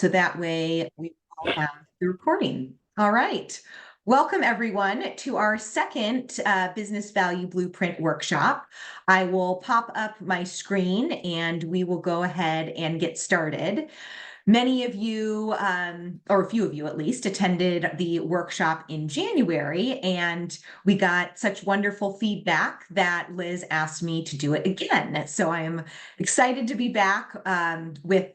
So that way we all have the recording. All right. Welcome everyone to our second Business Value Blueprint workshop. I will pop up my screen and we will go ahead and get started. Many of you, or a few of you at least, attended the workshop in January, and we got such wonderful feedback that Liz asked me to do it again. So I am excited to be back with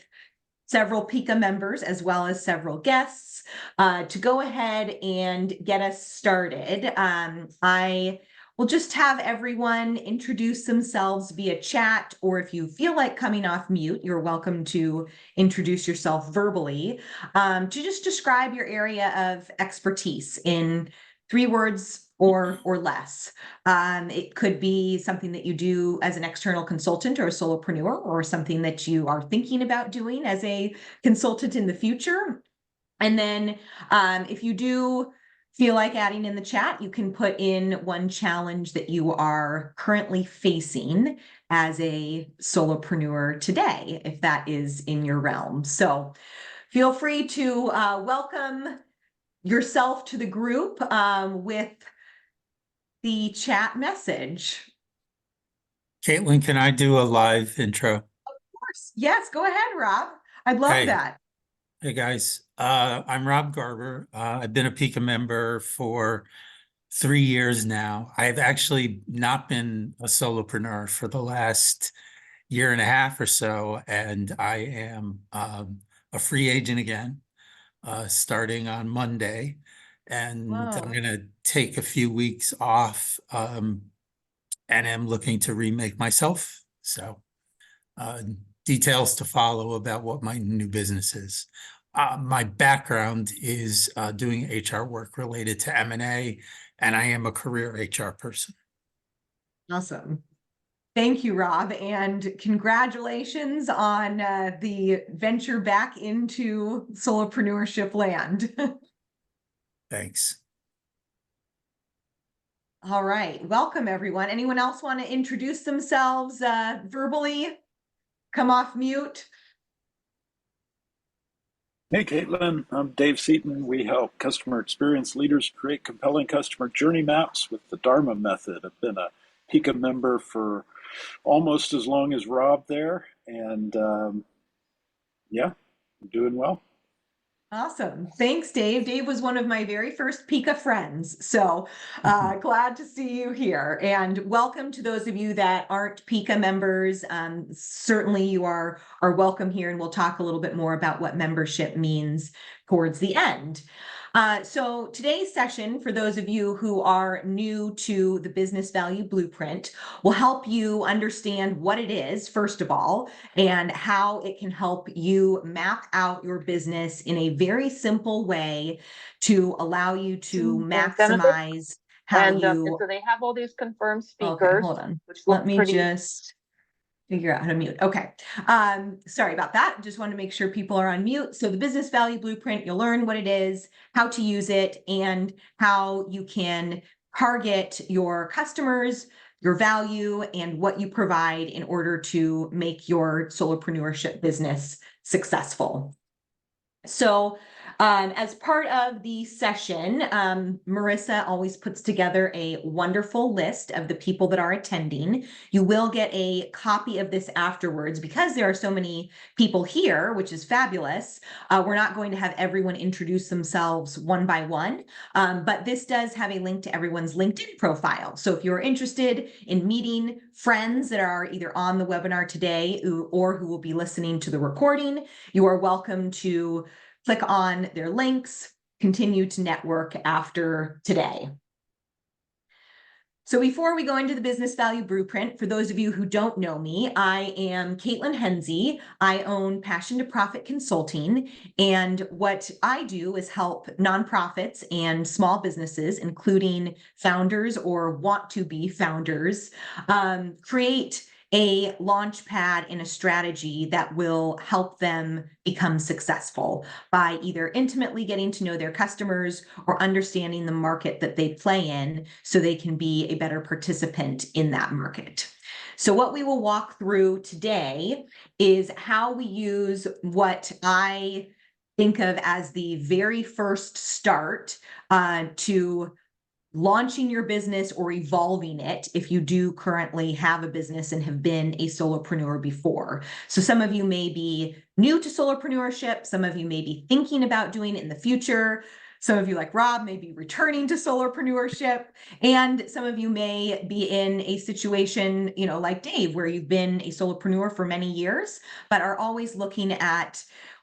several PICA members as well as several guests to go ahead and get us started. I will just have everyone introduce themselves via chat, or if you feel like coming off mute, you're welcome to introduce yourself verbally to just describe your area of expertise in 3 words or less. It could be something that you do as an external consultant or a solopreneur, or something that you are thinking about doing as a consultant in the future. And then if you do feel like adding in the chat, you can put in one challenge that you are currently facing as a solopreneur today, if that is in your realm. So feel free to welcome yourself to the group with the chat message. Caitlin, can I do a live intro? Of course. Yes, go ahead, Rob. I'd love that. Hey guys, I'm Rob Garber. I've been a PICA member for 3 years now. I've actually not been a solopreneur for the last year and a half or so, and I am a free agent again, starting on Monday. And Whoa. I'm going to take a few weeks off, and am looking to remake myself. So details to follow about what my new business is. My background is doing HR work related to M&A, and I am a career HR person. Awesome. Thank you, Rob, and congratulations on the venture back into solopreneurship land. Thanks. All right, welcome everyone. Anyone else want to introduce themselves verbally? Come off mute. Hey, Caitlin, I'm Dave Seaton. We help customer experience leaders create compelling customer journey maps with the Dharma method. I've been a PICA member for almost as long as Rob there, and yeah, I'm doing well. Awesome. Thanks, Dave. Dave was one of my very first PICA friends. So glad to see you here. And welcome to those of you that aren't PICA members. Certainly you are welcome here, and we'll talk a little bit more about what membership means towards the end. So today's session, for those of you who are new to the Business Value Blueprint, will help you understand what it is, first of all, and how it can help you map out your business in a very simple way to allow you to maximize how you... So they have all these confirmed speakers. Okay, hold on. Let me just figure out how to mute. Okay. Sorry about that. Just want to make sure people are on mute. So the Business Value Blueprint, you'll learn what it is, how to use it, and how you can target your customers, your value, and what you provide in order to make your solopreneurship business successful. So as part of the session, Marissa always puts together a wonderful list of the people that are attending. You will get a copy of this afterwards because there are so many people here, which is fabulous. We're not going to have everyone introduce themselves one by one, but this does have a link to everyone's LinkedIn profile. So if you're interested in meeting friends that are either on the webinar today or who will be listening to the recording, you are welcome to click on their links, continue to network after today. So before we go into the Business Value Blueprint, for those of you who don't know me, I am Caitlin Hensey. I own Passion to Profit Consulting, and what I do is help nonprofits and small businesses, including founders or want to be founders, create a launch pad and a strategy that will help them become successful by either intimately getting to know their customers or understanding the market that they play in so they can be a better participant in that market. So what we will walk through today is how we use what I think of as the very first start to launching your business or evolving it if you do currently have a business and have been a solopreneur before. So some of you may be new to solopreneurship. Some of you may be thinking about doing it in the future. Some of you, like Rob, may be returning to solopreneurship. And some of you may be in a situation, like Dave, where you've been a solopreneur for many years, but are always looking at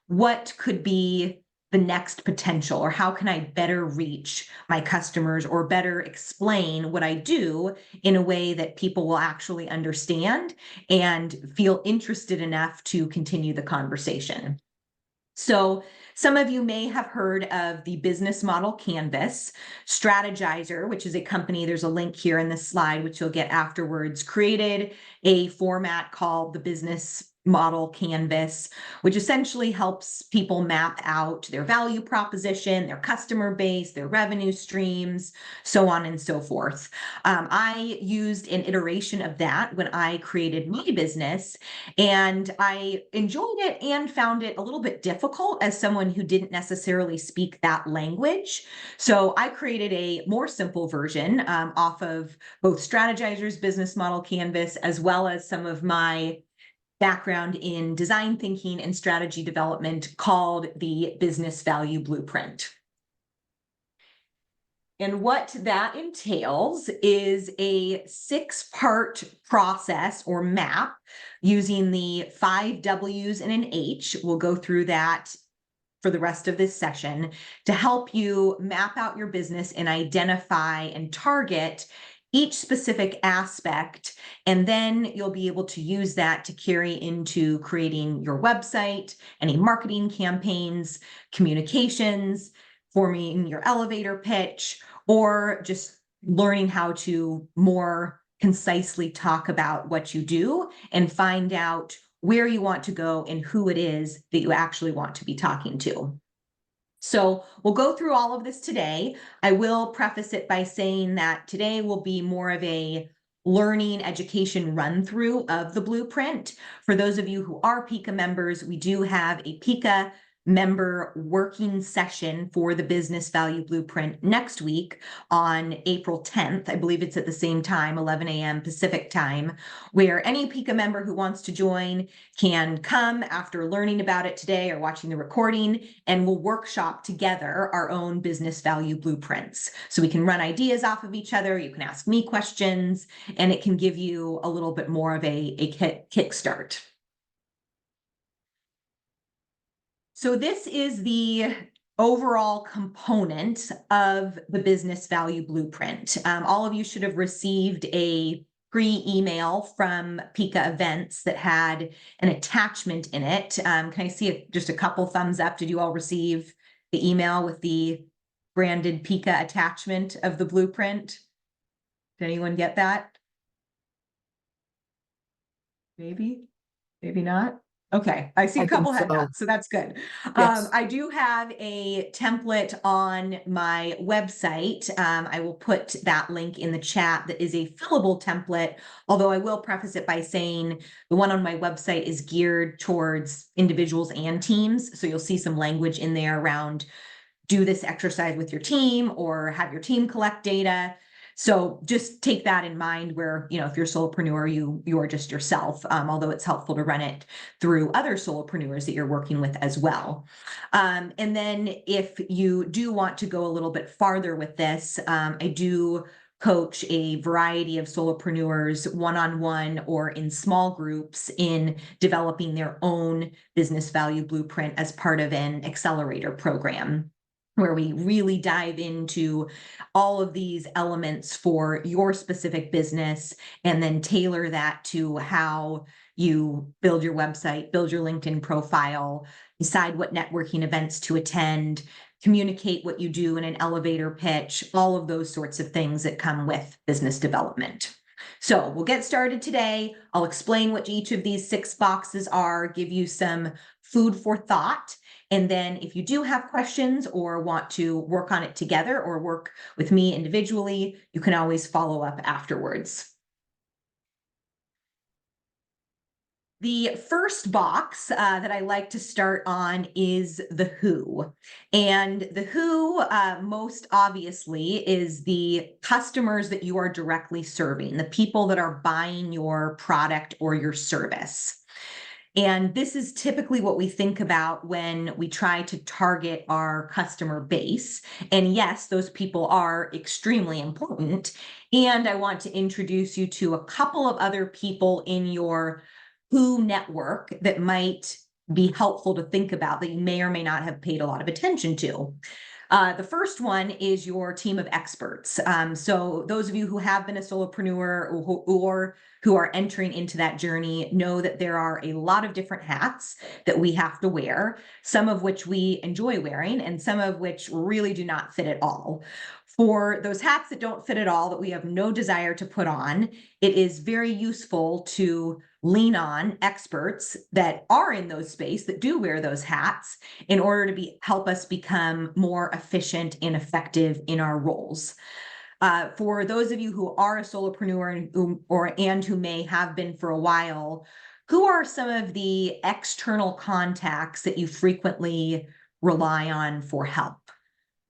what could be the next potential, or how can I better reach my customers or better explain what I do in a way that people will actually understand and feel interested enough to continue the conversation. So some of you may have heard of the business model canvas. Strategyzer, which is a company, there's a link here in this slide, which you'll get afterwards, created a format called the business model canvas, which essentially helps people map out their value proposition, their customer base, their revenue streams, so on and so forth. I used an iteration of that when I created my business, and I enjoyed it and found it a little bit difficult as someone who didn't necessarily speak that language. So I created a more simple version off of both Strategyzer's business model canvas, as well as some of my background in design thinking and strategy development, called the Business Value Blueprint. And what that entails is a 6-part process or map using the 5 W's and an H. We'll go through that for the rest of this session to help you map out your business and identify and target each specific aspect, and then you'll be able to use that to carry into creating your website, any marketing campaigns, communications, forming your elevator pitch, or just learning how to more concisely talk about what you do and find out where you want to go and who it is that you actually want to be talking to. So we'll go through all of this today. I will preface it by saying that today will be more of a learning education run through of the blueprint. For those of you who are PICA members, we do have a PICA member working session for the Business Value Blueprint next week on April 10th. I believe it's at the same time, 11 a.m. Pacific time, where any PICA member who wants to join can come after learning about it today or watching the recording, and we'll workshop together our own business value blueprints. So we can run ideas off of each other. You can ask me questions, and it can give you a little bit more of a kickstart. So this is the overall component of the Business Value Blueprint. All of you should have received a pre-email from PICA Events that had an attachment in it. Can I see just a couple thumbs up? Did you all receive the email with the branded PICA attachment of the blueprint? Did anyone get that? Maybe, maybe not. Okay, I see a couple head nods, so that's good. Yes. I do have a template on my website. I will put that link in the chat. That is a fillable template, although I will preface it by saying the one on my website is geared towards individuals and teams. So you'll see some language in there around do this exercise with your team or have your team collect data. So just take that in mind where, if you're a solopreneur, you are just yourself, although it's helpful to run it through other solopreneurs that you're working with as well. And then if you do want to go a little bit farther with this, I do coach a variety of solopreneurs one-on-one or in small groups in developing their own business value blueprint as part of an accelerator program, where we really dive into all of these elements for your specific business and then tailor that to how you build your website, build your LinkedIn profile, decide what networking events to attend, communicate what you do in an elevator pitch, all of those sorts of things that come with business development. So we'll get started today. I'll explain what each of these 6 boxes are, give you some food for thought. And then if you do have questions or want to work on it together or work with me individually, you can always follow up afterwards. The first box that I like to start on is the who. And the who, most obviously, is the customers that you are directly serving, the people that are buying your product or your service. And this is typically what we think about when we try to target our customer base. And yes, those people are extremely important. And I want to introduce you to a couple of other people in your who network that might be helpful to think about that you may or may not have paid a lot of attention to. The first one is your team of experts. So those of you who have been a solopreneur or who are entering into that journey know that there are a lot of different hats that we have to wear, some of which we enjoy wearing and some of which really do not fit at all. For those hats that don't fit at all, that we have no desire to put on, it is very useful to lean on experts that are in those space that do wear those hats in order to help us become more efficient and effective in our roles. For those of you who are a solopreneur and who may have been for a while, who are some of the external contacts that you frequently rely on for help?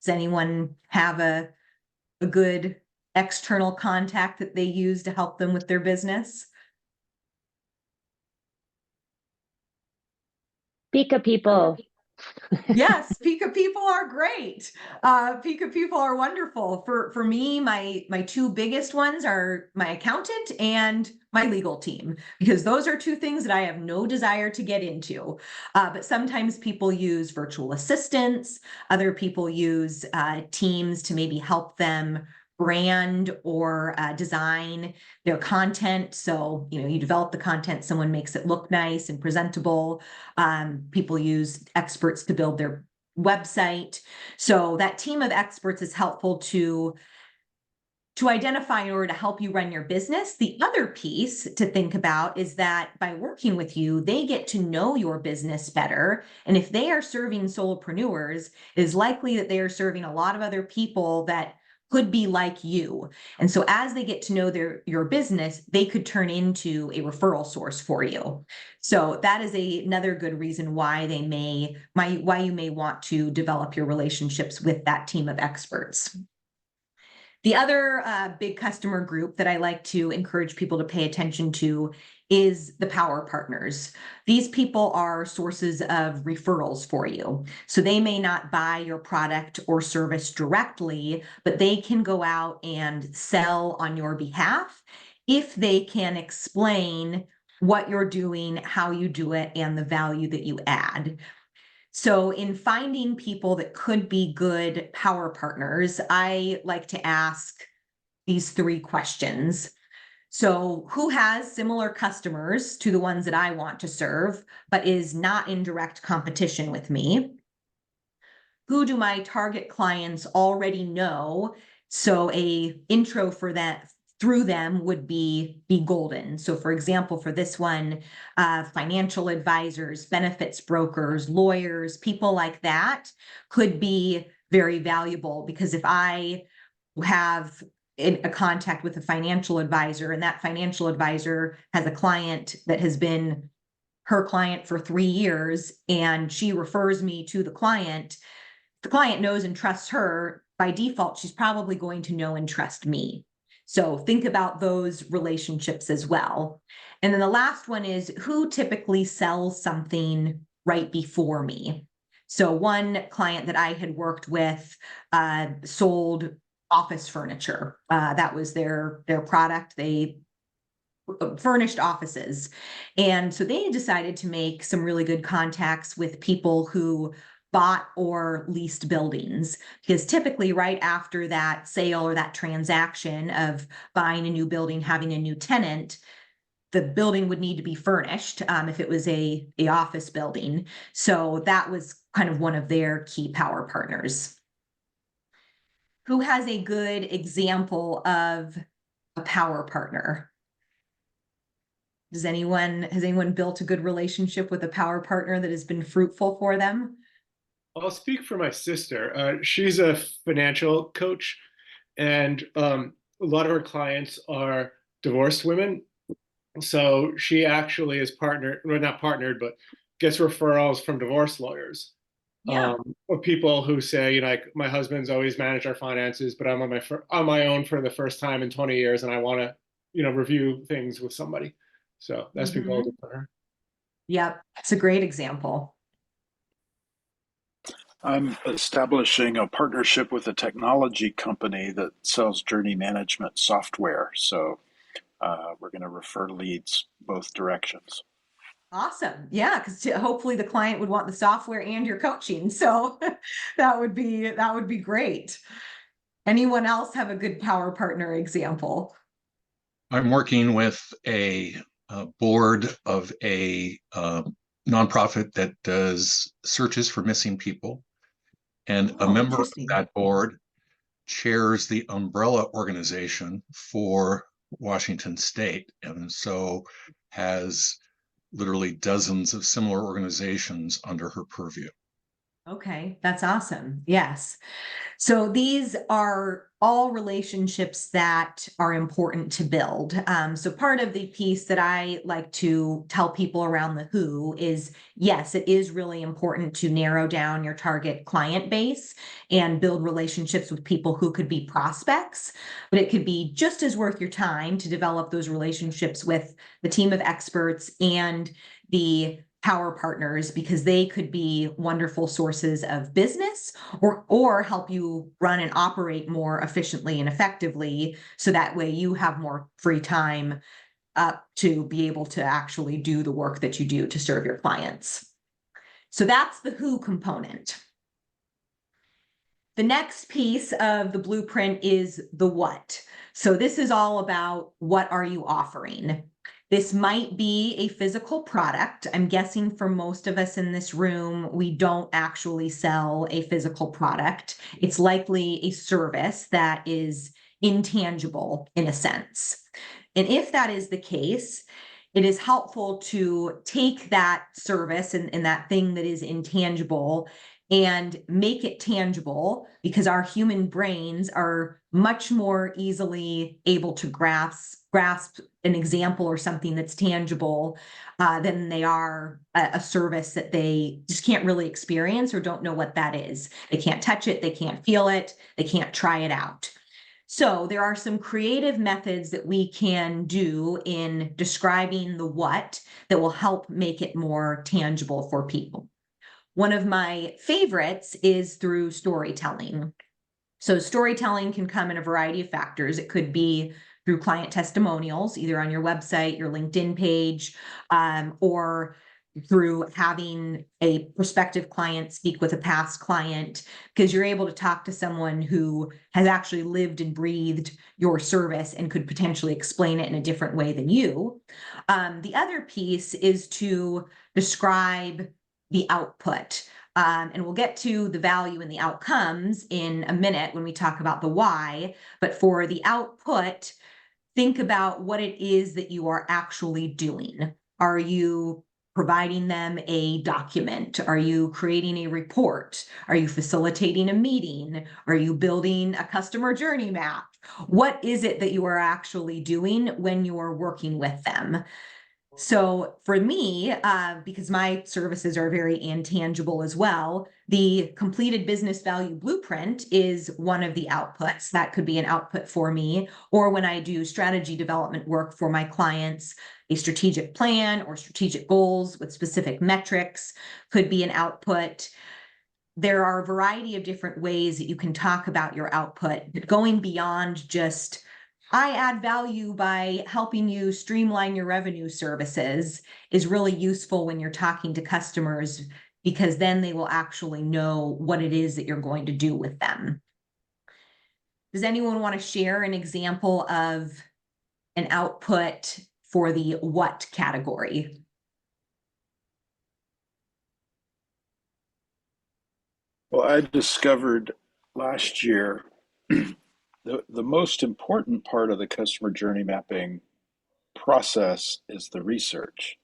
Does anyone have a good external contact that they use to help them with their business? Pika people. Yes, Pika people are great. Pika people are wonderful. For me, my two biggest ones are my accountant and my legal team, because those are two things that I have no desire to get into. But sometimes people use virtual assistants. Other people use teams to maybe help them brand or design their content. So, you develop the content, someone makes it look nice and presentable. People use experts to build their website. So that team of experts is helpful to identify in order to help you run your business. The other piece to think about is that by working with you, they get to know your business better. And if they are serving solopreneurs, it is likely that they are serving a lot of other people that could be like you. And so as they get to know your business, they could turn into a referral source for you. So that is another good reason why why you may want to develop your relationships with that team of experts. The other big customer group that I like to encourage people to pay attention to is the power partners. These people are sources of referrals for you. So they may not buy your product or service directly, but they can go out and sell on your behalf if they can explain what you're doing, how you do it, and the value that you add. So in finding people that could be good power partners, I like to ask these three questions. So who has similar customers to the ones that I want to serve, but is not in direct competition with me? Who do my target clients already know? So a intro for that through them would be golden. So for example, for this one, financial advisors, benefits brokers, lawyers, people like that could be very valuable, because if I have a contact with a financial advisor and that financial advisor has a client that has been her client for 3 years and she refers me to the client knows and trusts her, by default, she's probably going to know and trust me. So think about those relationships as well. And then the last one is who typically sells something right before me. So one client that I had worked with sold office furniture. That was their product. They furnished offices. And so they decided to make some really good contacts with people who bought or leased buildings, because typically right after that sale or that transaction of buying a new building, having a new tenant, the building would need to be furnished if it was a office building. So that was kind of one of their key power partners. Who has a good example of a power partner? Has anyone built a good relationship with a power partner that has been fruitful for them? I'll speak for my sister. She's a financial coach, and a lot of her clients are divorced women. So she actually is partnered, well, not partnered, but gets referrals from divorce lawyers, Yeah. of people who say, like, my husband's always managed our finances, but I'm on my own for the first time in 20 years, and I want to, review things with somebody. So that's been golden for her. Yep. It's a great example. I'm establishing a partnership with a technology company that sells journey management software. So we're going to refer leads both directions. Awesome. Yeah, because hopefully the client would want the software and your coaching. So that would be great. Anyone else have a good power partner example? I'm working with a board of a nonprofit that does searches for missing people. And a Oh, member of interesting. that board chairs the umbrella organization for Washington State. And so has literally dozens of similar organizations under her purview. Okay, that's awesome. Yes. So these are all relationships that are important to build. So part of the piece that I like to tell people around the who is, yes, it is really important to narrow down your target client base and build relationships with people who could be prospects, but it could be just as worth your time to develop those relationships with the team of experts and the power partners, because they could be wonderful sources of business or help you run and operate more efficiently and effectively, so that way you have more free time to be able to actually do the work that you do to serve your clients. So that's the who component. The next piece of the blueprint is the what. So this is all about, what are you offering? This might be a physical product. I'm guessing for most of us in this room, we don't actually sell a physical product. It's likely a service that is intangible in a sense. And if that is the case, it is helpful to take that service and that thing that is intangible and make it tangible, because our human brains are much more easily able to grasp an example or something that's tangible than they are a service that they just can't really experience or don't know what that is. They can't touch it, they can't feel it, they can't try it out. So there are some creative methods that we can do in describing the what that will help make it more tangible for people. One of my favorites is through storytelling. So storytelling can come in a variety of factors. It could be through client testimonials, either on your website, your LinkedIn page, or through having a prospective client speak with a past client, because you're able to talk to someone who has actually lived and breathed your service and could potentially explain it in a different way than you. The other piece is to describe the output. And we'll get to the value and the outcomes in a minute when we talk about the why. But for the output, think about what it is that you are actually doing. Are you providing them a document? Are you creating a report? Are you facilitating a meeting? Are you building a customer journey map? What is it that you are actually doing when you are working with them? So for me, because my services are very intangible as well, the completed business value blueprint is one of the outputs. That could be an output for me. Or when I do strategy development work for my clients, a strategic plan or strategic goals with specific metrics could be an output. There are a variety of different ways that you can talk about your output, but going beyond just, I add value by helping you streamline your revenue services, is really useful when you're talking to customers, because then they will actually know what it is that you're going to do with them. Does anyone want to share an example of an output for the what category? Well, I discovered last year the most important part of the customer journey mapping process is the research.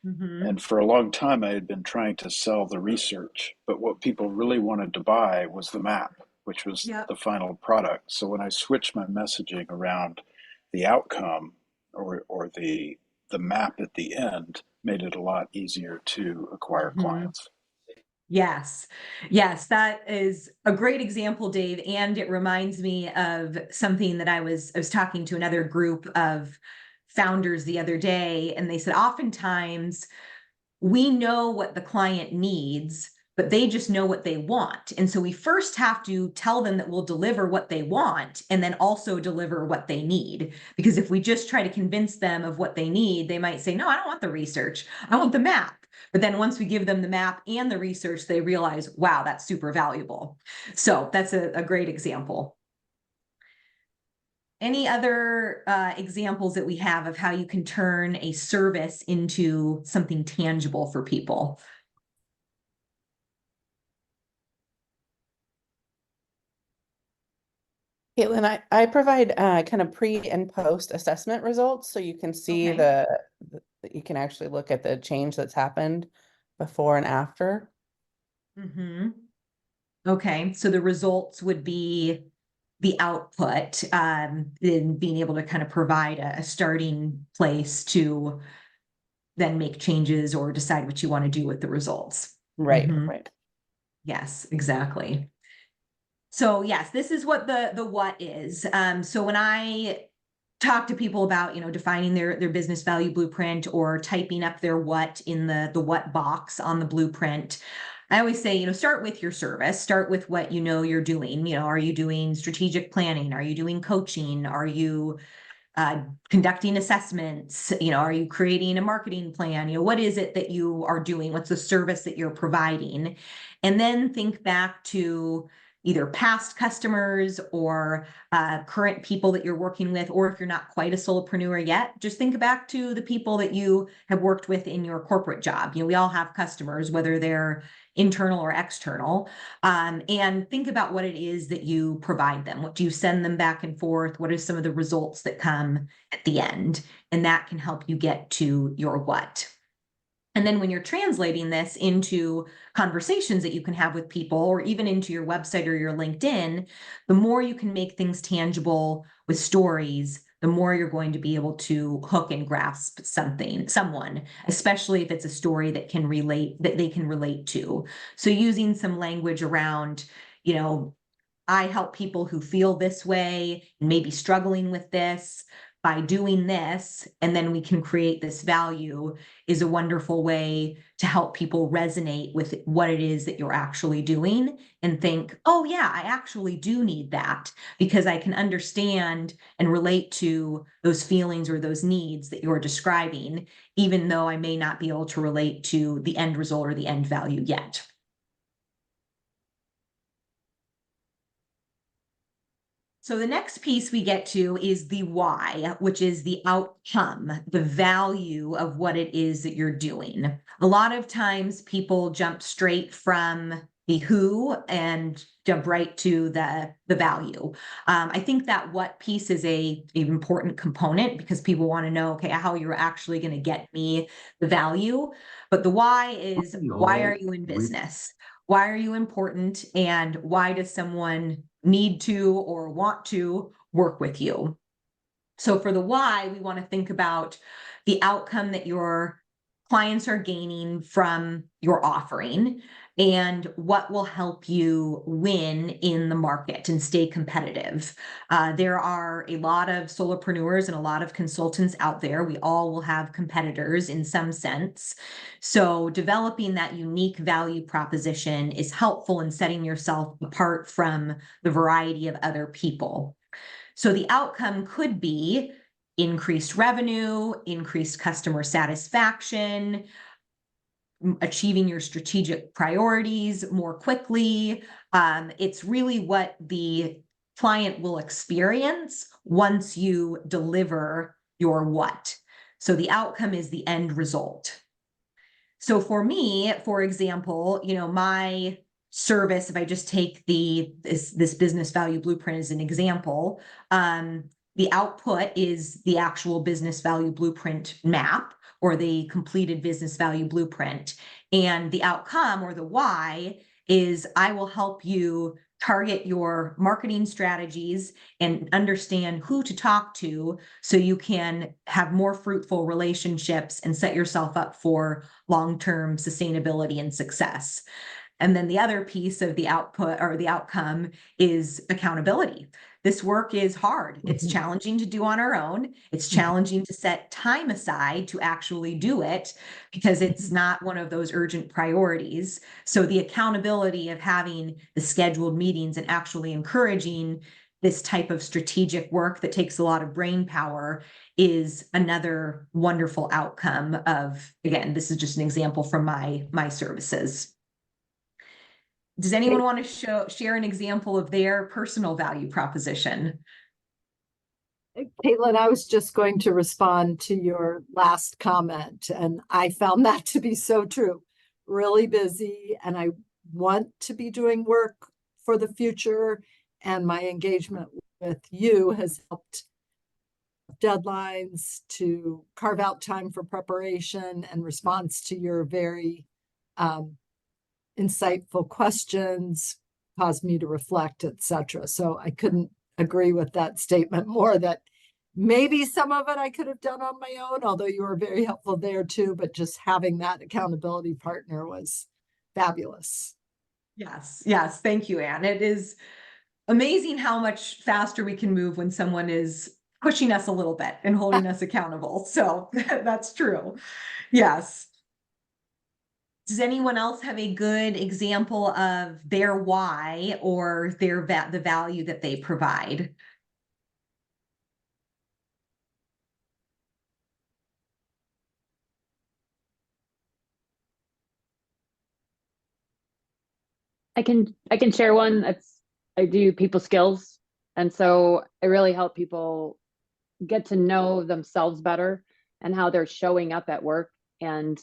Mm-hmm. And for a long time, I had been trying to sell the research, but what people really wanted to buy was the map, which was Yep. the final product. So when I switched my messaging around the outcome or the map at the end made it a lot easier to acquire clients. Yes. Yes, that is a great example, Dave. And it reminds me of something that I was talking to another group of founders the other day, and they said, oftentimes we know what the client needs, but they just know what they want. And so we first have to tell them that we'll deliver what they want and then also deliver what they need. Because if we just try to convince them of what they need, they might say, no, I don't want the research. I want the map. But then once we give them the map and the research, they realize, wow, that's super valuable. So that's a great example. Any other examples that we have of how you can turn a service into something tangible for people? Caitlin, I provide kind of pre and post assessment results, so you can see Okay. you can actually look at the change that's happened before and after. Mm-hmm. Okay, so the results would be the output, in being able to kind of provide a starting place to then make changes or decide what you want to do with the results. Right, Mhm. right. Yes, exactly. So yes, this is what the what is. So when I talk to people about, defining their business value blueprint or typing up their what in the what box on the blueprint, I always say, start with your service, start with what you're doing. Are you doing strategic planning? Are you doing coaching? Are you conducting assessments? Are you creating a marketing plan? What is it that you are doing? What's the service that you're providing? And then think back to either past customers or current people that you're working with, or if you're not quite a solopreneur yet, just think back to the people that you have worked with in your corporate job. We all have customers, whether they're internal or external, and think about what it is that you provide them. What do you send them back and forth? What are some of the results that come at the end? And that can help you get to your what. And then when you're translating this into conversations that you can have with people, or even into your website or your LinkedIn, the more you can make things tangible with stories, the more you're going to be able to hook and grasp someone, especially if it's a story that they can relate to. So using some language around, I help people who feel this way, maybe struggling with this, by doing this, and then we can create this value, is a wonderful way to help people resonate with what it is that you're actually doing and think, oh yeah, I actually do need that, because I can understand and relate to those feelings or those needs that you're describing, even though I may not be able to relate to the end result or the end value yet. So the next piece we get to is the why, which is the outcome, the value of what it is that you're doing. A lot of times people jump straight from the who and jump right to the value. I think that what piece is an important component, because people want to know, okay, how you're actually going to get me the value. But the why is, why are you in business? Why are you important? And why does someone need to or want to work with you? So for the why, we want to think about the outcome that your clients are gaining from your offering and what will help you win in the market and stay competitive. There are a lot of solopreneurs and a lot of consultants out there. We all will have competitors in some sense. So developing that unique value proposition is helpful in setting yourself apart from the variety of other people. So the outcome could be increased revenue, increased customer satisfaction, achieving your strategic priorities more quickly. It's really what the client will experience once you deliver your what. So the outcome is the end result. So for me, for example, my service, if I just take this business value blueprint as an example, the output is the actual business value blueprint map, or the completed business value blueprint. And the outcome, or the why, is I will help you target your marketing strategies and understand who to talk to so you can have more fruitful relationships and set yourself up for long-term sustainability and success. And then the other piece of the output or the outcome is accountability. This work is hard. It's challenging to do on our own. It's challenging to set time aside to actually do it because it's not one of those urgent priorities. So the accountability of having the scheduled meetings and actually encouraging this type of strategic work that takes a lot of brain power is another wonderful outcome of, again, this is just an example from my services. Does anyone want to share an example of their personal value proposition? Caitlin, I was just going to respond to your last comment, and I found that to be so true. Really busy, and I want to be doing work for the future, and my engagement with you has helped deadlines to carve out time for preparation and response to your very insightful questions, caused me to reflect, etc. So I couldn't agree with that statement more, that maybe some of it I could have done on my own, although you were very helpful there too, but just having that accountability partner was fabulous. Yes, yes. Thank you, Anne. It is amazing how much faster we can move when someone is pushing us a little bit and holding us accountable. So that's true. Yes. Does anyone else have a good example of their why or their the value that they provide? I can share one. I do people skills, and so I really help people get to know themselves better and how they're showing up at work. And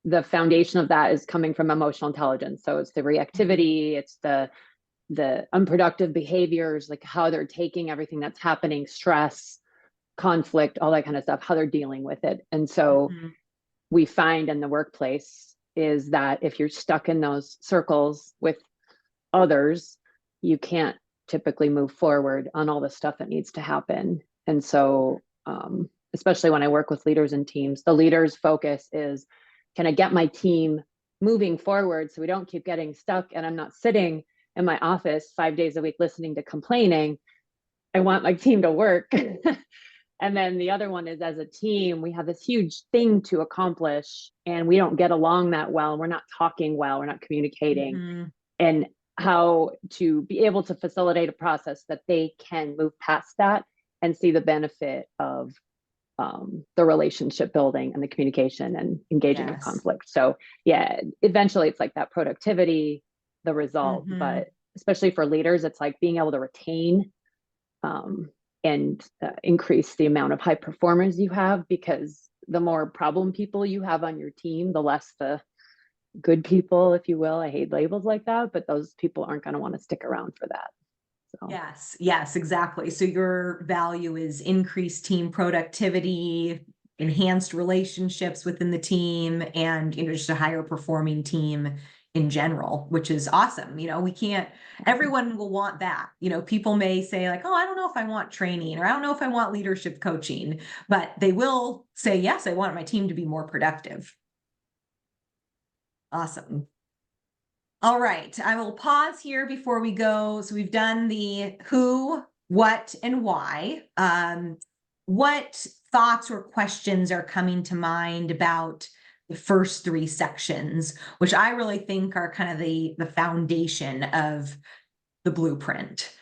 the foundation of that is coming from emotional intelligence. So it's the reactivity, it's the unproductive behaviors, like how they're taking everything that's happening, stress, conflict, all that kind of stuff, how they're dealing with it. And so we find in the workplace is that if you're stuck in those circles with others, you can't typically move forward on all the stuff that needs to happen. And so, especially when I work with leaders and teams, the leader's focus is, can I get my team moving forward so we don't keep getting stuck and I'm not sitting in my office 5 days a week listening to complaining. I want my team to work. And then the other one is, as a team, we have this huge thing to accomplish and we don't get along that well. We're not talking well, we're not communicating. And how to be able to facilitate a process that they can move past that and see the benefit of the relationship building and the communication and engaging in conflict. So yeah, eventually it's like that productivity, the result, but especially for leaders, it's like being able to retain and increase the amount of high performers you have, because the more problem people you have on your team, the less the good people, if you will. I hate labels like that, but those people aren't going to want to stick around for that. So. Yes, exactly. So your value is increased team productivity, enhanced relationships within the team, and just a higher performing team in general, which is awesome. We can't, everyone will want that. People may say like, oh, I don't know if I want training, or I don't know if I want leadership coaching, but they will say, yes, I want my team to be more productive. Awesome. All right, I will pause here before we go. So we've done the who, what, and why. What thoughts or questions are coming to mind about the first three sections, which I really think are kind of the foundation of the blueprint?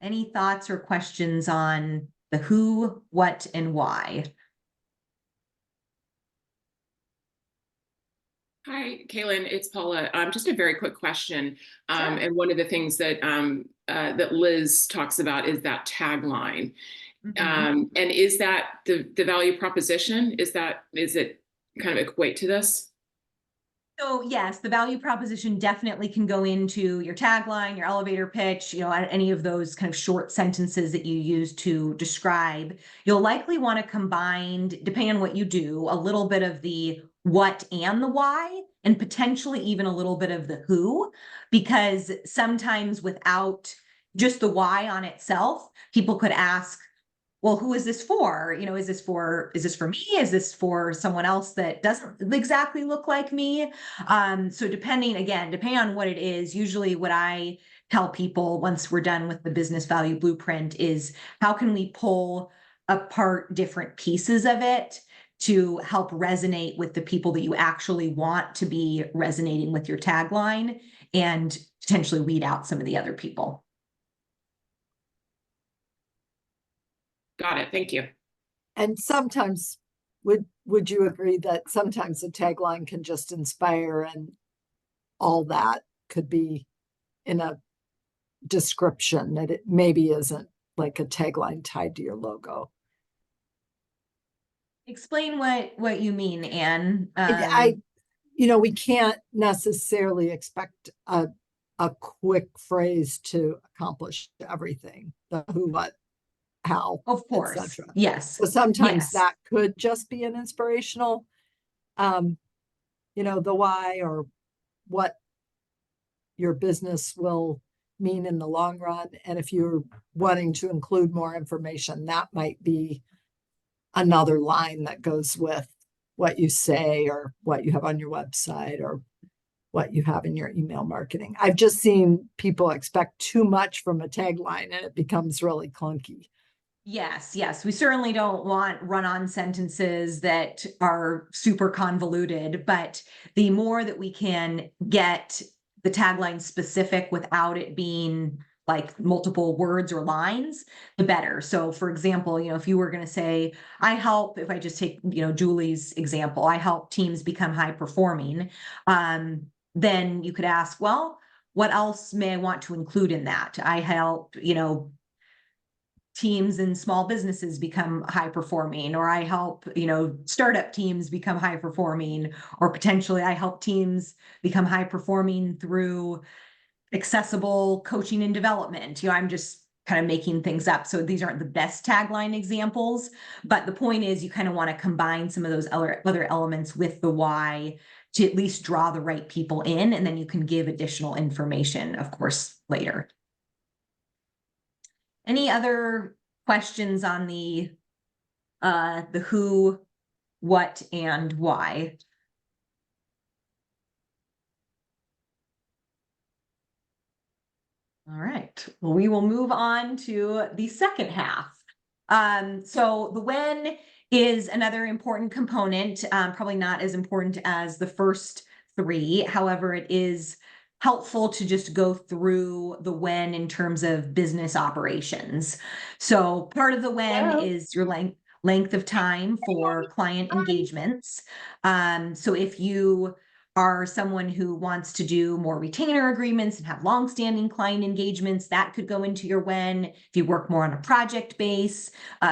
Any thoughts or questions on the who, what, and why? Hi, Kaylin, it's Paula. Just a very quick question. And one of the things that that Liz talks about is that tagline. And is that the value proposition? Is it kind of equate to this? So yes, the value proposition definitely can go into your tagline, your elevator pitch, any of those kind of short sentences that you use to describe. You'll likely want to combine, depending on what you do, a little bit of the what and the why, and potentially even a little bit of the who, because sometimes without just the why on itself, people could ask, well, who is this for? You know, is this for me? Is this for someone else that doesn't exactly look like me? So depending on what it is, usually what I tell people once we're done with the business value blueprint is how can we pull apart different pieces of it to help resonate with the people that you actually want to be resonating with your tagline, and potentially weed out some of the other people. Got it. Thank you. And sometimes, would you agree that sometimes the tagline can just inspire, and all that could be in a description that it maybe isn't like a tagline tied to your logo? Explain what you mean, Anne. We can't necessarily expect a quick phrase to accomplish everything. The who, what, how, Of course, etc. yes. So sometimes Yes. that could just be an inspirational, the why, or what your business will mean in the long run. And if you're wanting to include more information, that might be another line that goes with what you say, or what you have on your website, or what you have in your email marketing. I've just seen people expect too much from a tagline and it becomes really clunky. Yes, we certainly don't want run-on sentences that are super convoluted, but the more that we can get the tagline specific without it being like multiple words or lines, the better. So for example, if you were going to say, if I just take, Julie's example, I help teams become high performing, then you could ask, well, what else may I want to include in that? I help, teams and small businesses become high performing, or I help, startup teams become high performing, or potentially I help teams become high performing through accessible coaching and development. I'm just kind of making things up. So these aren't the best tagline examples, but the point is you kind of want to combine some of those other elements with the why to at least draw the right people in, and then you can give additional information, of course, later. Any other questions on the who, what, and why? All right, well, we will move on to the second half. So the when is another important component, probably not as important as the first three. However, it is helpful to just go through the when in terms of business operations. So part of the when is your length of time for client engagements. So if you are someone who wants to do more retainer agreements and have longstanding client engagements, that could go into your when. If you work more on a project base,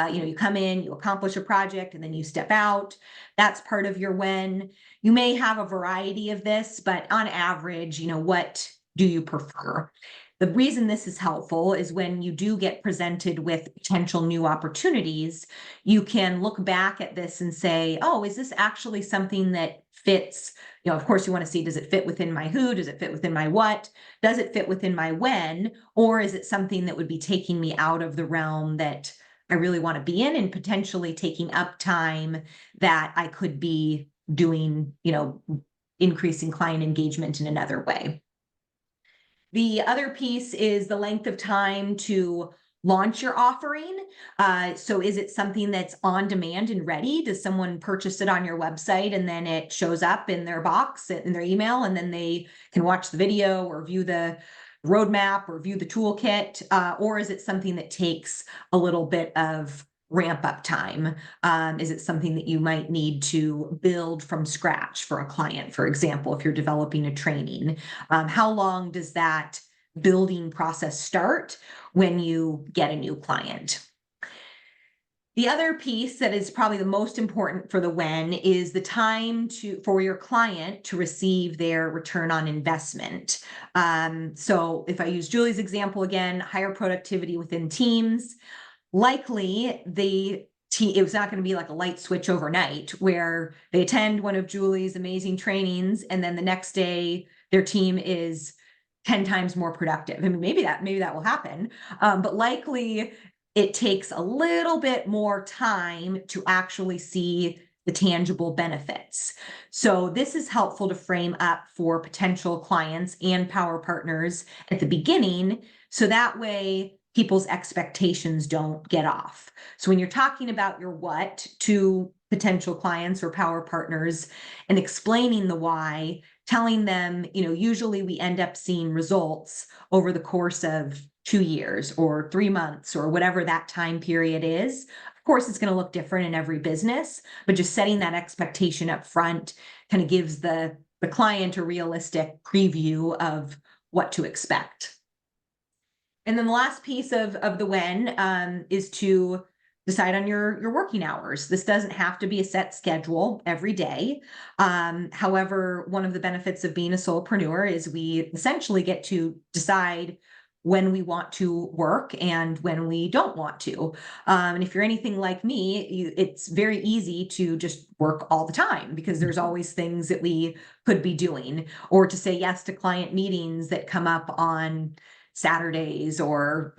you come in, you accomplish a project, and then you step out. That's part of your when. You may have a variety of this, but on average, what do you prefer? The reason this is helpful is when you do get presented with potential new opportunities, you can look back at this and say, oh, is this actually something that fits? Of course, you want to see, does it fit within my who? Does it fit within my what? Does it fit within my when? Or is it something that would be taking me out of the realm that I really want to be in, and potentially taking up time that I could be doing, increasing client engagement in another way? The other piece is the length of time to launch your offering. So is it something that's on demand and ready? Does someone purchase it on your website and then it shows up in their box, in their email, and then they can watch the video or view the roadmap or view the toolkit? Or is it something that takes a little bit of ramp up time? Is it something that you might need to build from scratch for a client, for example, if you're developing a training? How long does that building process start when you get a new client? The other piece that is probably the most important for the when is the time for your client to receive their return on investment. So if I use Julie's example again, higher productivity within teams, likely the it was not going to be like a light switch overnight where they attend one of Julie's amazing trainings and then the next day their team is 10 times more productive. I mean, maybe that will happen, but likely it takes a little bit more time to actually see the tangible benefits. So this is helpful to frame up for potential clients and power partners at the beginning, so that way people's expectations don't get off. So when you're talking about your what to potential clients or power partners and explaining the why, telling them, usually we end up seeing results over the course of 2 years or 3 months or whatever that time period is. Of course, it's going to look different in every business, but just setting that expectation up front kind of gives the client a realistic preview of what to expect. And then the last piece of the when is to decide on your working hours. This doesn't have to be a set schedule every day. However, one of the benefits of being a solopreneur is we essentially get to decide when we want to work and when we don't want to. And if you're anything like me, it's very easy to just work all the time because there's always things that we could be doing, or to say yes to client meetings that come up on Saturdays or,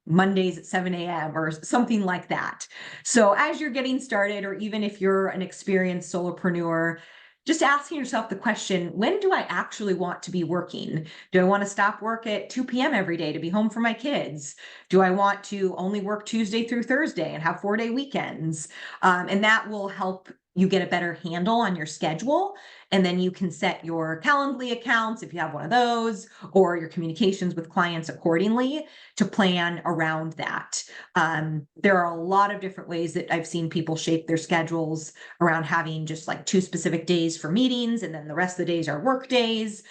Mondays at 7 a.m. or something like that. So as you're getting started, or even if you're an experienced solopreneur, just asking yourself the question, when do I actually want to be working? Do I want to stop work at 2 p.m. every day to be home for my kids? Do I want to only work Tuesday through Thursday and have 4-day weekends? And that will help you get a better handle on your schedule. And then you can set your Calendly accounts if you have one of those, or your communications with clients accordingly to plan around that. There are a lot of different ways that I've seen people shape their schedules around having just like 2 specific days for meetings, and then the rest of the days are work days.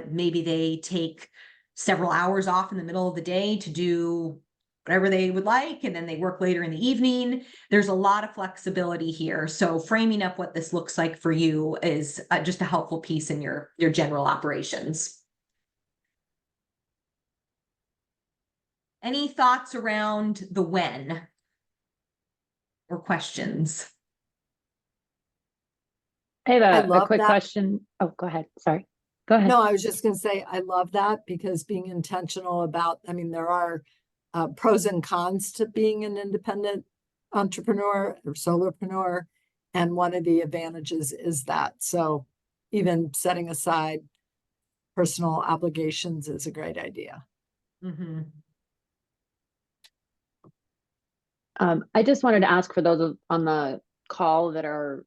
Maybe they take several hours off in the middle of the day to do whatever they would like, and then they work later in the evening. There's a lot of flexibility here. So framing up what this looks like for you is just a helpful piece in your general operations. Any thoughts around the when or questions? I have I a love quick that. question. Oh, go ahead. Sorry. Go ahead. No, I was just going to say, I love that because being intentional about, there are pros and cons to being an independent entrepreneur or solopreneur. And one of the advantages is that. So even setting aside personal obligations is a great idea. Mm-hmm. I just wanted to ask for those on the call that are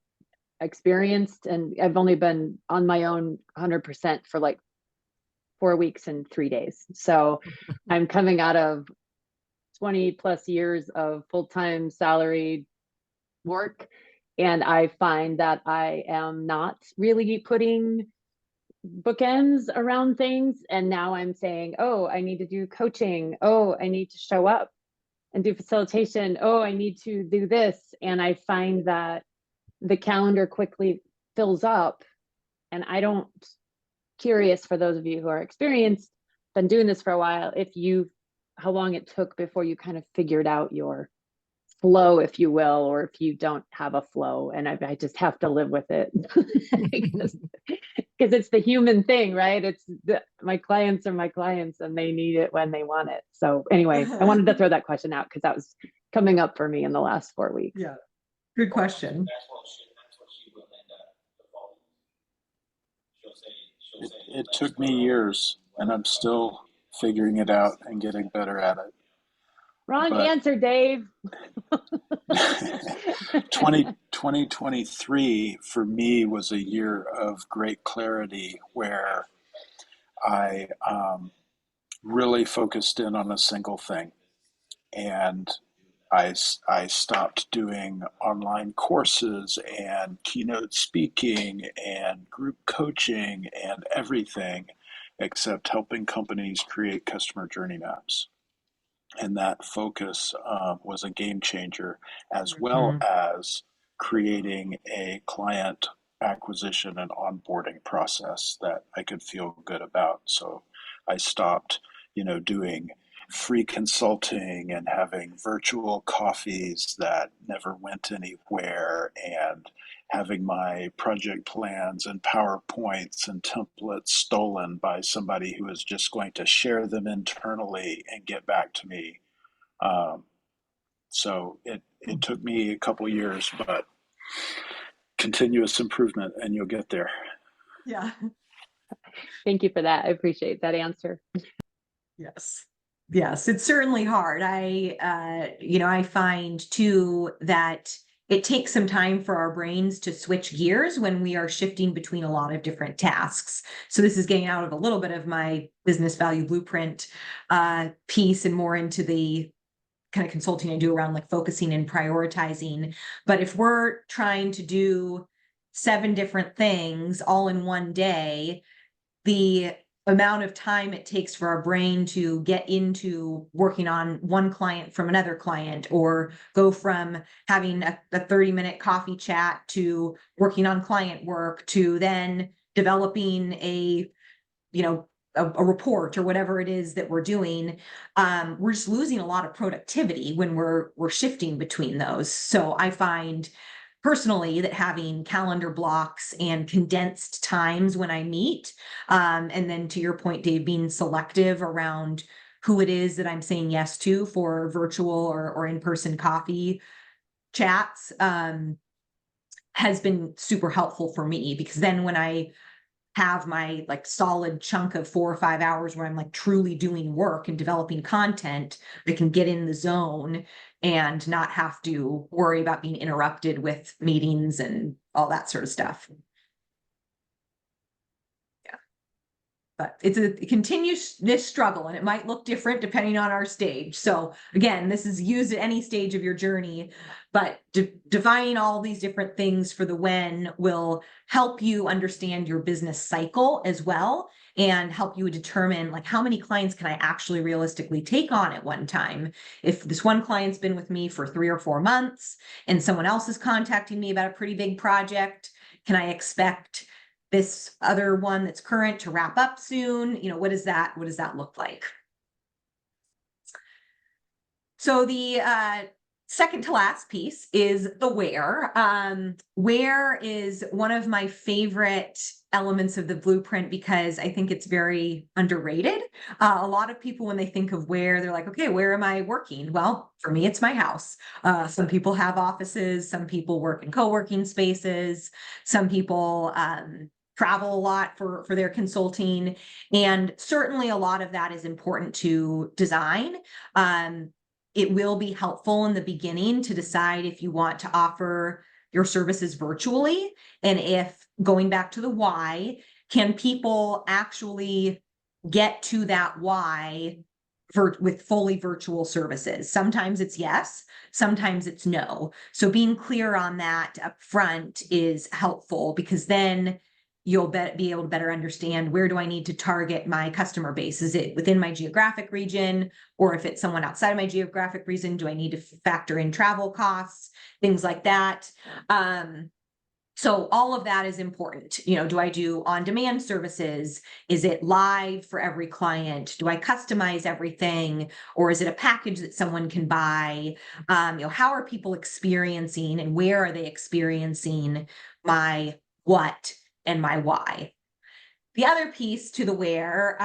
experienced, and I've only been on my own 100% for like 4 weeks and 3 days. So I'm coming out of 20 plus years of full-time salaried work. And I find that I am not really putting bookends around things. And now I'm saying, oh, I need to do coaching. Oh, I need to show up and do facilitation. Oh, I need to do this. And I find that the calendar quickly fills up. And I don't, curious for those of you who are experienced, been doing this for a while, how long it took before you kind of figured out your flow, if you will, or if you don't have a flow, and I just have to live with it because it's the human thing, right? My clients are my clients and they need it when they want it. So anyway, I wanted to throw that question out because that was coming up for me in the last 4 weeks. Yeah, good question. It took me years, and I'm still figuring it out and getting better at it. Wrong answer, Dave. 2023 for me was a year of great clarity where I really focused in on a single thing. And I stopped doing online courses and keynote speaking and group coaching and everything except helping companies create customer journey maps. And that focus was a game changer, as well as creating a client acquisition and onboarding process that I could feel good about. So I stopped, doing free consulting and having virtual coffees that never went anywhere, and having my project plans and PowerPoints and templates stolen by somebody who is just going to share them internally and get back to me. So it took me a couple years, but continuous improvement, and you'll get there. Yeah. Thank you for that. I appreciate that answer. Yes. Yes, it's certainly hard. I find too that it takes some time for our brains to switch gears when we are shifting between a lot of different tasks. So this is getting out of a little bit of my business value blueprint piece and more into the kind of consulting I do around like focusing and prioritizing. But if we're trying to do 7 different things all in one day, the amount of time it takes for our brain to get into working on one client from another client, or go from having a 30-minute coffee chat to working on client work to then developing a report or whatever it is that we're doing, we're just losing a lot of productivity when we're shifting between those. So I find personally that having calendar blocks and condensed times when I meet, and then to your point, Dave, being selective around who it is that I'm saying yes to for virtual or in-person coffee chats, has been super helpful for me, because then when I have my like solid chunk of 4 or 5 hours where I'm like truly doing work and developing content, I can get in the zone and not have to worry about being interrupted with meetings and all that sort of stuff. Yeah. But it's a continuous struggle, and it might look different depending on our stage. So again, this is used at any stage of your journey, but defining all these different things for the when will help you understand your business cycle as well, and help you determine like how many clients can I actually realistically take on at one time. If this one client's been with me for 3 or 4 months and someone else is contacting me about a pretty big project, can I expect this other one that's current to wrap up soon? What does that look like? So the second to last piece is the where. Where is one of my favorite elements of the blueprint, because I think it's very underrated. A lot of people, when they think of where, they're like, okay, where am I working? Well, for me, it's my house. Some people have offices, some people work in co-working spaces, some people travel a lot for their consulting. And certainly a lot of that is important to design. It will be helpful in the beginning to decide if you want to offer your services virtually. And if, going back to the why, can people actually get to that why with fully virtual services? Sometimes it's yes, sometimes it's no. So being clear on that up front is helpful, because then you'll be able to better understand, where do I need to target my customer base? Is it within my geographic region? Or if it's someone outside of my geographic region, do I need to factor in travel costs, things like that? So all of that is important. Do I do on-demand services? Is it live for every client? Do I customize everything? Or is it a package that someone can buy? How are people experiencing, and where are they experiencing my what and my why? The other piece to the where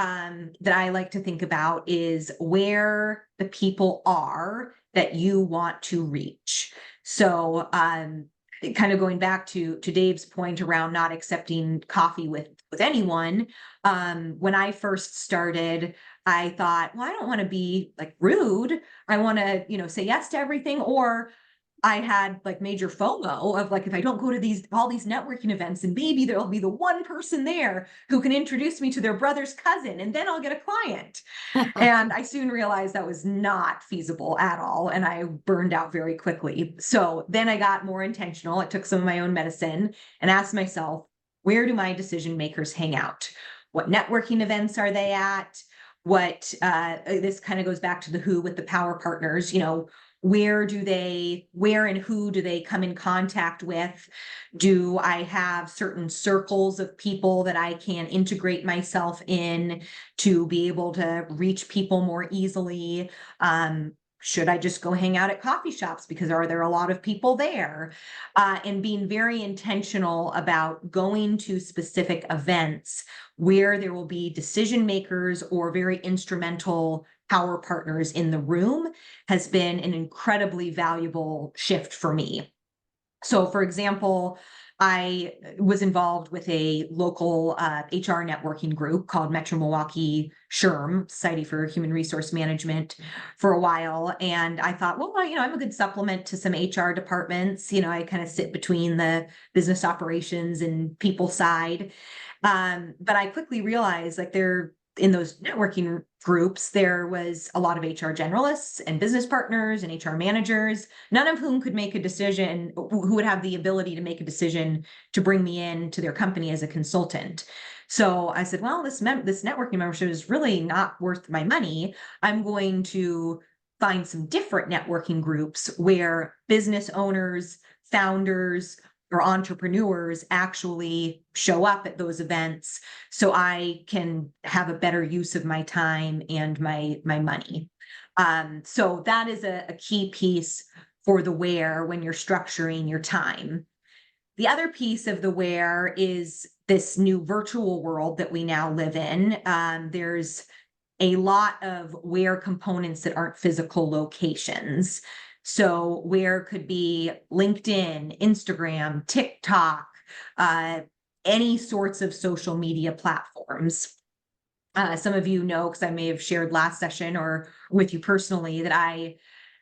that I like to think about is where the people are that you want to reach. So kind of going back to Dave's point around not accepting coffee with anyone. When I first started, I thought, well, I don't want to be like rude. I want to, say yes to everything. Or I had like major FOMO of like, if I don't go to all these networking events, and maybe there'll be the one person there who can introduce me to their brother's cousin, and then I'll get a client. And I soon realized that was not feasible at all. And I burned out very quickly. So then I got more intentional. I took some of my own medicine and asked myself, where do my decision makers hang out? What networking events are they at? This kind of goes back to the who with the power partners. where and who do they come in contact with? Do I have certain circles of people that I can integrate myself in to be able to reach people more easily? Should I just go hang out at coffee shops because are there a lot of people there? And being very intentional about going to specific events where there will be decision makers or very instrumental power partners in the room has been an incredibly valuable shift for me. So, for example, I was involved with a local HR networking group called Metro Milwaukee SHRM, Society for Human Resource Management, for a while. And I thought, well, I'm a good supplement to some HR departments. I kind of sit between the business operations and people side. But I quickly realized in those networking groups, there was a lot of HR generalists and business partners and HR managers, none of whom could make a decision, who would have the ability to make a decision to bring me in to their company as a consultant. So I said, well, this networking membership is really not worth my money. I'm going to find some different networking groups where business owners, founders, or entrepreneurs actually show up at those events so I can have a better use of my time and my money. So that is a key piece for the where when you're structuring your time. The other piece of the where is this new virtual world that we now live in. There's a lot of where components that aren't physical locations. So where could be LinkedIn, Instagram, TikTok, any sorts of social media platforms. Some of you know, because I may have shared last session or with you personally, that I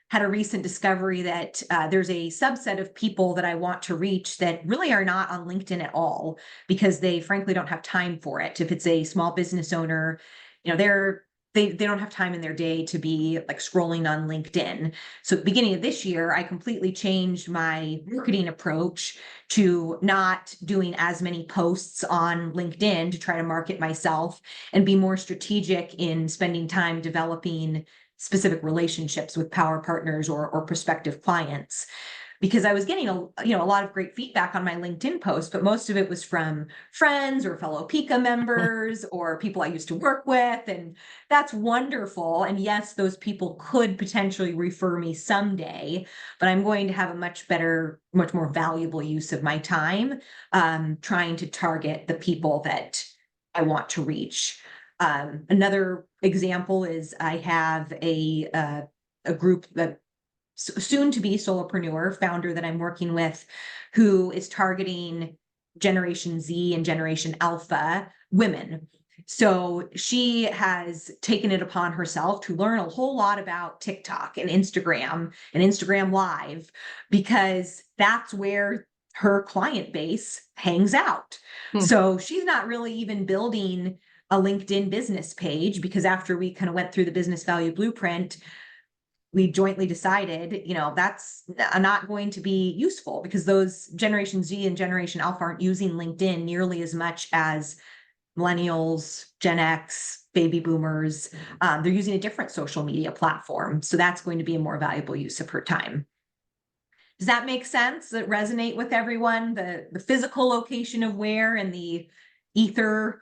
had a recent discovery that there's a subset of people that I want to reach that really are not on LinkedIn at all because they frankly don't have time for it. If it's a small business owner, they don't have time in their day to be like scrolling on LinkedIn. So at the beginning of this year, I completely changed my marketing approach to not doing as many posts on LinkedIn to try to market myself and be more strategic in spending time developing specific relationships with power partners or prospective clients. Because I was getting a lot of great feedback on my LinkedIn post, but most of it was from friends or fellow PICA members or people I used to work with. And that's wonderful. And yes, those people could potentially refer me someday, but I'm going to have a much more valuable use of my time trying to target the people that I want to reach. Another example is I have a group that soon to be solopreneur founder that I'm working with who is targeting Generation Z and Generation Alpha women. So she has taken it upon herself to learn a whole lot about TikTok and Instagram Live, because that's where her client base hangs out. So she's not really even building a LinkedIn business page, because after we kind of went through the business value blueprint, we jointly decided, that's not going to be useful because those Generation Z and Generation Alpha aren't using LinkedIn nearly as much as millennials, Gen X, baby boomers. They're using a different social media platform. So that's going to be a more valuable use of her time. Does that make sense? Does it resonate with everyone? The physical location of where and the ether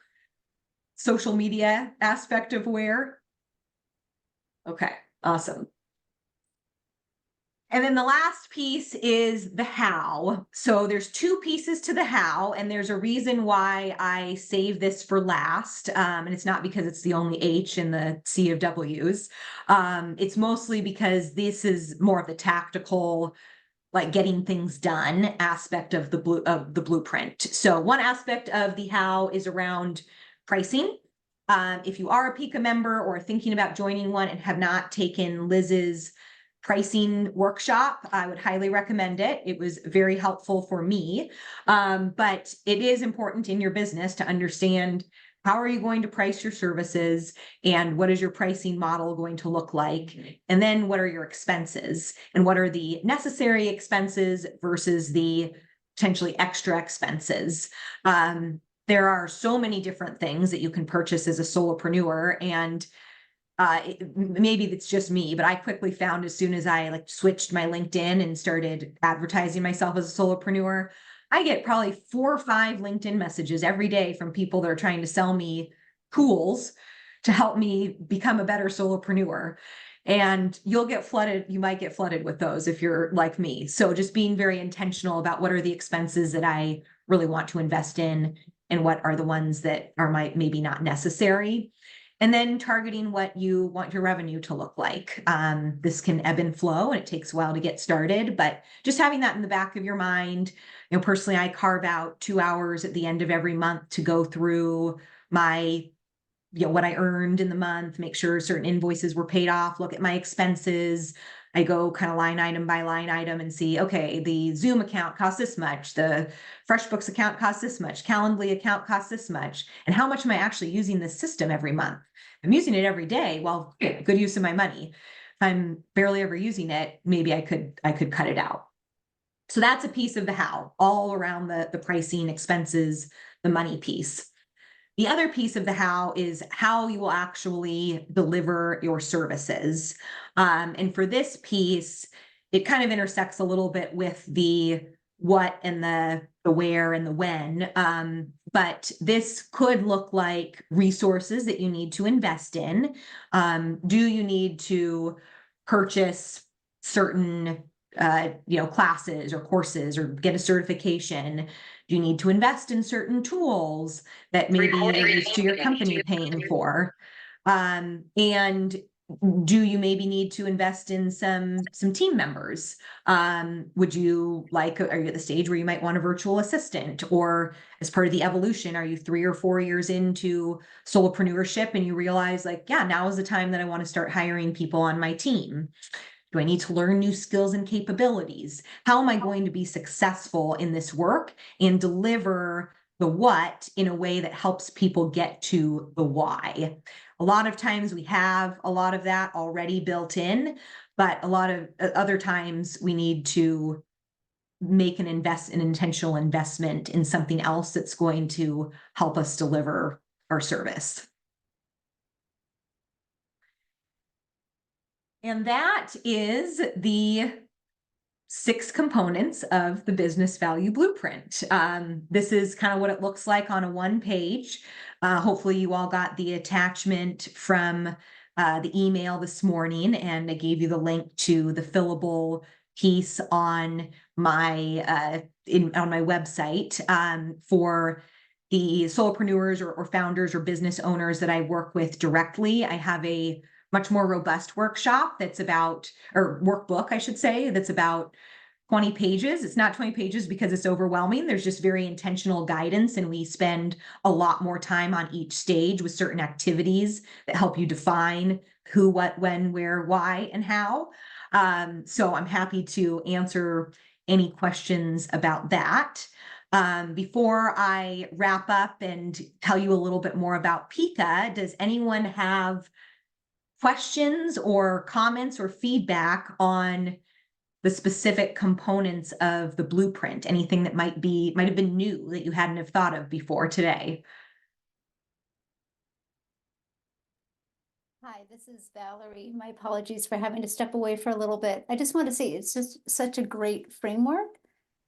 social media aspect of where? Okay, awesome. And then the last piece is the how. So there's two pieces to the how, and there's a reason why I save this for last. And it's not because it's the only H in the C of W's. It's mostly because this is more of the tactical, like getting things done aspect of the blueprint. So one aspect of the how is around pricing. If you are a PICA member or thinking about joining one and have not taken Liz's pricing workshop, I would highly recommend it. It was very helpful for me. But it is important in your business to understand how are you going to price your services and what is your pricing model going to look like? And then what are your expenses and what are the necessary expenses versus the potentially extra expenses? There are so many different things that you can purchase as a solopreneur, and maybe it's just me, but I quickly found as soon as I like switched my LinkedIn and started advertising myself as a solopreneur, I get probably 4 or 5 LinkedIn messages every day from people that are trying to sell me tools to help me become a better solopreneur. And you'll get flooded, you might get flooded with those if you're like me. So just being very intentional about what are the expenses that I really want to invest in and what are the ones that are maybe not necessary. And then targeting what you want your revenue to look like. This can ebb and flow and it takes a while to get started, but just having that in the back of your mind. Personally, I carve out 2 hours at the end of every month to go through my, what I earned in the month, make sure certain invoices were paid off, look at my expenses. I go kind of line item by line item and see, okay, the Zoom account costs this much, the FreshBooks account costs this much, Calendly account costs this much, and how much am I actually using this system every month? If I'm using it every day, well, good use of my money. If I'm barely ever using it, maybe I could cut it out. So that's a piece of the how, all around the pricing, expenses, the money piece. The other piece of the how is how you will actually deliver your services. And for this piece, it kind of intersects a little bit with the what and the where and the when. But this could look like resources that you need to invest in. Do you need to purchase certain classes or courses or get a certification? Do you need to invest in certain tools that maybe you're used to your company paying for? And do you maybe need to invest in some team members? Would you are you at the stage where you might want a virtual assistant, or as part of the evolution, are you 3 or 4 years into solopreneurship and you realize now is the time that I want to start hiring people on my team? Do I need to learn new skills and capabilities? How am I going to be successful in this work and deliver the what in a way that helps people get to the why? A lot of times we have a lot of that already built in, but a lot of other times we need to make an intentional investment in something else that's going to help us deliver our service. And that is the 6 components of the business value blueprint. This is kind of what it looks like on a 1 page. Hopefully you all got the attachment from the email this morning, and I gave you the link to the fillable piece on my on my website for the solopreneurs or founders or business owners that I work with directly. I have a much more robust workshop that's about, or workbook, I should say, that's about 20 pages. It's not 20 pages because it's overwhelming. There's just very intentional guidance, and we spend a lot more time on each stage with certain activities that help you define who, what, when, where, why, and how. So I'm happy to answer any questions about that. Before I wrap up and tell you a little bit more about Pika, does anyone have questions or comments or feedback on the specific components of the blueprint? Anything that might have been new that you hadn't have thought of before today? Hi, this is Valerie. My apologies for having to step away for a little bit. I just want to say it's just such a great framework.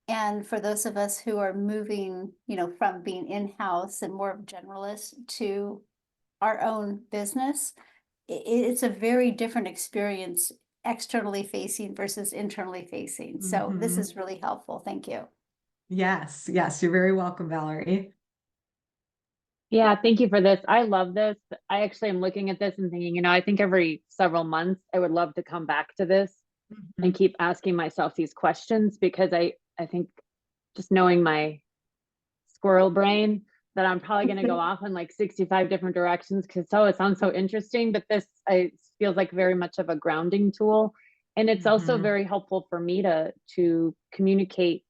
And for those of us who are moving, from being in-house and more generalist to our own business, it's a very different experience, externally facing versus internally facing. So this is really helpful. Thank you. Yes, you're very welcome, Valerie. Yeah, thank you for this. I love this. I actually am looking at this and thinking, I think every several months I would love to come back to this and keep asking myself these questions, because I think just knowing my squirrel brain, that I'm probably going to go off in 65 different directions, because it sounds so interesting, but this feels like very much of a grounding tool. And it's also very helpful for me to communicate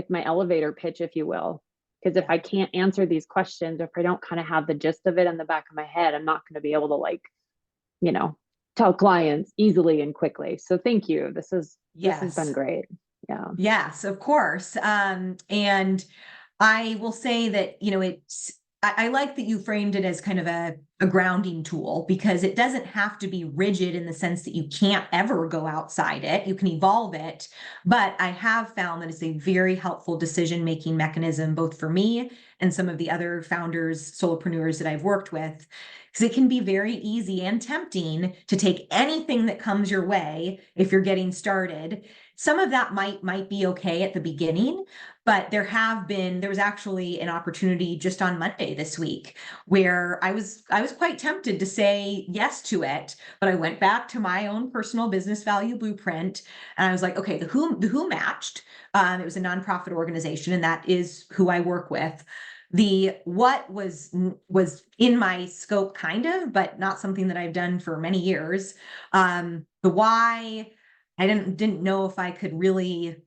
my elevator pitch, if you will, because if I can't answer these questions, or if I don't kind of have the gist of it in the back of my head, I'm not going to be able to tell clients easily and quickly. So thank you. This has been great. Yeah. Yes, of course. And I will say that, I like that you framed it as kind of a grounding tool, because it doesn't have to be rigid in the sense that you can't ever go outside it. You can evolve it, but I have found that it's a very helpful decision-making mechanism, both for me and some of the other founders, solopreneurs that I've worked with, because it can be very easy and tempting to take anything that comes your way if you're getting started. Some of that might be okay at the beginning, but there was actually an opportunity just on Monday this week where I was quite tempted to say yes to it, but I went back to my own personal business value blueprint and I was like, okay, the who matched. It was a nonprofit organization, and that is who I work with. The what was in my scope, kind of, but not something that I've done for many years. The why, I didn't know if I could really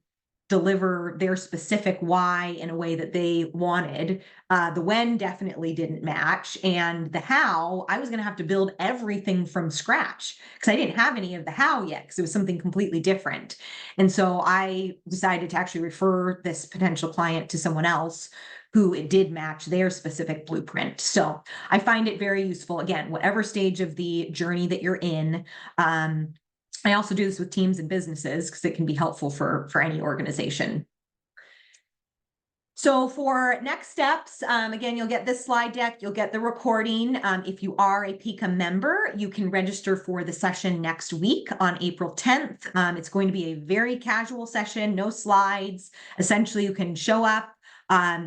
deliver their specific why in a way that they wanted. The when definitely didn't match. And the how, I was going to have to build everything from scratch because I didn't have any of the how yet, because it was something completely different. And so I decided to actually refer this potential client to someone else who it did match their specific blueprint. So I find it very useful. Again, whatever stage of the journey that you're in. I also do this with teams and businesses because it can be helpful for any organization. So for next steps, again, you'll get this slide deck, you'll get the recording. If you are a PICA member, you can register for the session next week on April 10th. It's going to be a very casual session, no slides. Essentially, you can show up,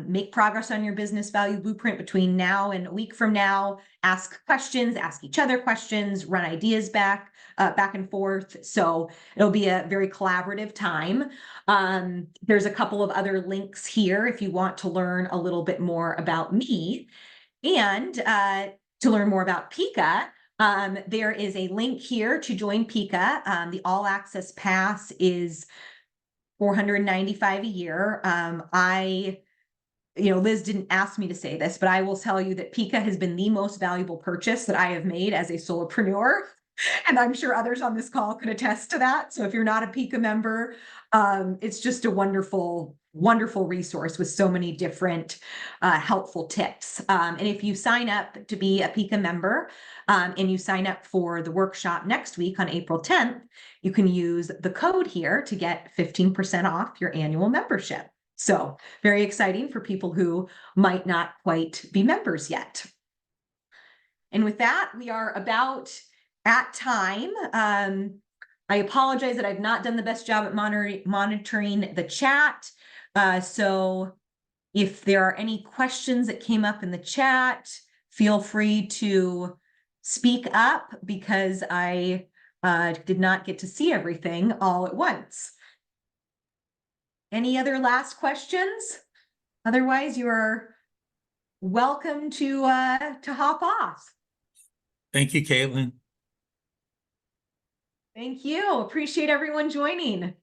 make progress on your business value blueprint between now and a week from now, ask questions, ask each other questions, run ideas back and forth. So it'll be a very collaborative time. There's a couple of other links here if you want to learn a little bit more about me and to learn more about PICA. There is a link here to join PICA. The all access pass is $495 a year. Liz didn't ask me to say this, but I will tell you that PICA has been the most valuable purchase that I have made as a solopreneur. And I'm sure others on this call could attest to that. So if you're not a PICA member, it's just a wonderful, wonderful resource with so many different helpful tips. And if you sign up to be a PICA member and you sign up for the workshop next week on April 10th, you can use the code here to get 15% off your annual membership. So very exciting for people who might not quite be members yet. And with that, we are about at time. I apologize that I've not done the best job at monitoring the chat. So if there are any questions that came up in the chat, feel free to speak up because I did not get to see everything all at once. Any other last questions? Otherwise, you are welcome to hop off. Thank you, Caitlin. Thank you. Appreciate everyone joining.